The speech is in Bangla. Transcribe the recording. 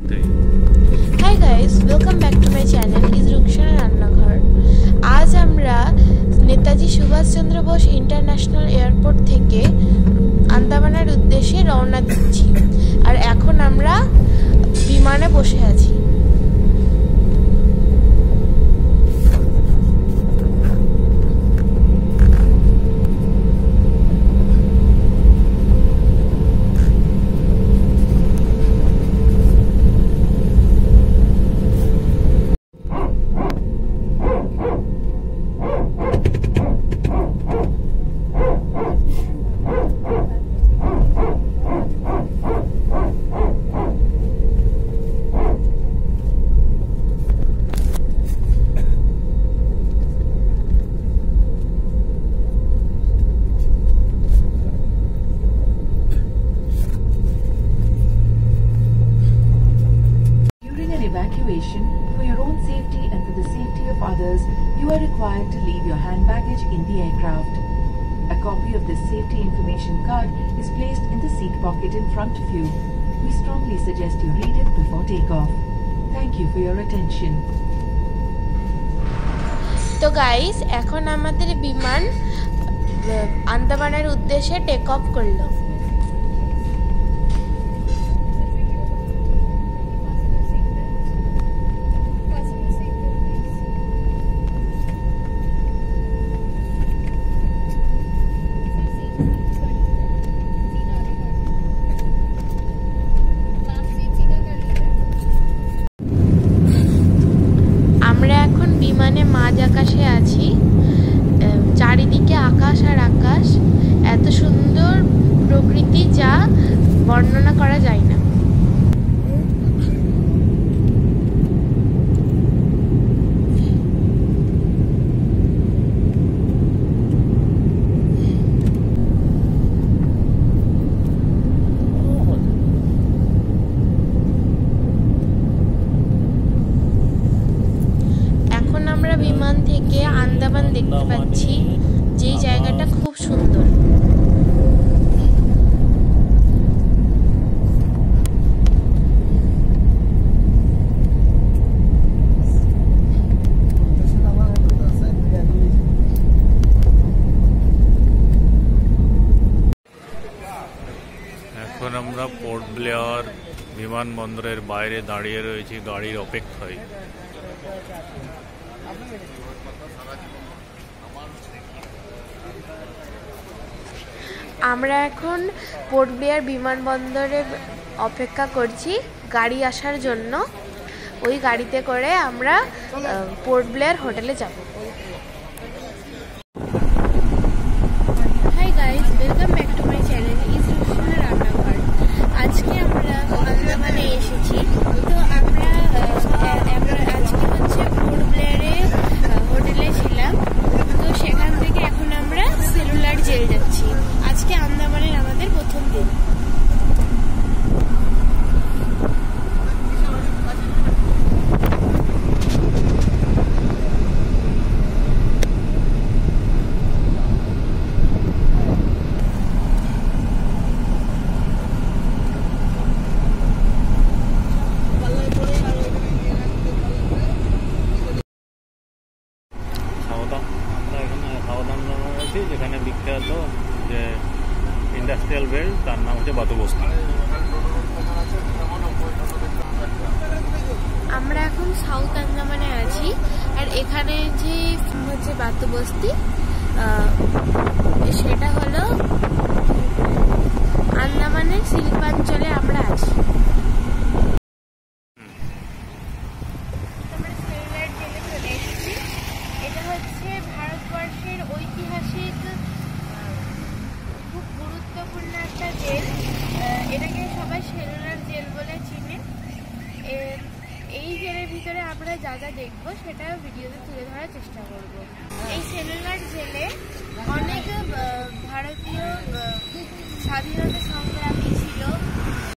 Hi guys, welcome back to my channel is Rukshana রান্নাঘর। আজ আমরা নেতাজি সুভাষচন্দ্র বোস ইন্টারন্যাশনাল এয়ারপোর্ট থেকে আন্দামানের উদ্দেশ্যে রওনা দিচ্ছি। আর এখন আমরা বিমানে বসে আছি। Evacuation, for your own safety and for the safety of others, you are required to leave your hand baggage in the aircraft. A copy of this safety information card is placed in the seat pocket in front of you. We strongly suggest you read it before takeoff. Thank you for your attention. তো গাইস, এখন আমাদের বিমান আন্দামানের উদ্দেশ্যে টেক অফ করলো। আমরা এখন বিমানে মাঝ আকাশে আছি। চারিদিকে আকাশ আর আকাশ, এত সুন্দর প্রকৃতি যা বর্ণনা করা যায় না। আমরা বিমান থেকে আন্দামান দেখতে পাচ্ছি, যে জায়গাটা খুব সুন্দর। এখন আমরা পোর্ট ব্লেয়ার বিমানবন্দরের বাইরে দাঁড়িয়ে রয়েছি গাড়ির অপেক্ষায়। আমরা এখন পোর্ট ব্লেয়ার বিমানবন্দরে অপেক্ষা করছি গাড়ি আসার জন্য। ওই গাড়িতে করে আমরা পোর্ট ব্লেয়ার হোটেলে যাব। Hi guys, welcome back to my channel is Rukhsana রান্নাঘর। আজকে আমরা আন্দামানে এসেছি। তো আমরা আজকে হচ্ছে পোর্ট ব্লেয়ারে হোটেলে ছিলাম। তো সেখান থেকে এখন আমরা সেলুলার জেল যাচ্ছি। আজকে আন্দামানের আমাদের প্রথম দিন। যেখানে বিখ্যাত যে ইন্ডাস্ট্রিয়াল বেল্ট, তার নাম হচ্ছে বাতুবস্তি। আমরা এখন সাউথ আন্দামানে আছি। আর এখানে যে হচ্ছে বাতুবস্তি, সেটা হলো আন্দামানের শিল্পাঞ্চলে আমরা আছি। আমরা সেলুলার জেলে চলে এসেছি। এটা হচ্ছে ভারতবর্ষের ঐতিহাসিক খুব গুরুত্বপূর্ণ একটা জেল। এটাকে সবাই সেলুলার জেল বলে চিনে। এই জেলের ভিতরে আমরা যা যা দেখবো সেটা ভিডিওতে তুলে ধরার চেষ্টা করব। এই সেলুলার জেলে অনেক ভারতীয় স্বাধীনতা সংগ্রামী ছিল।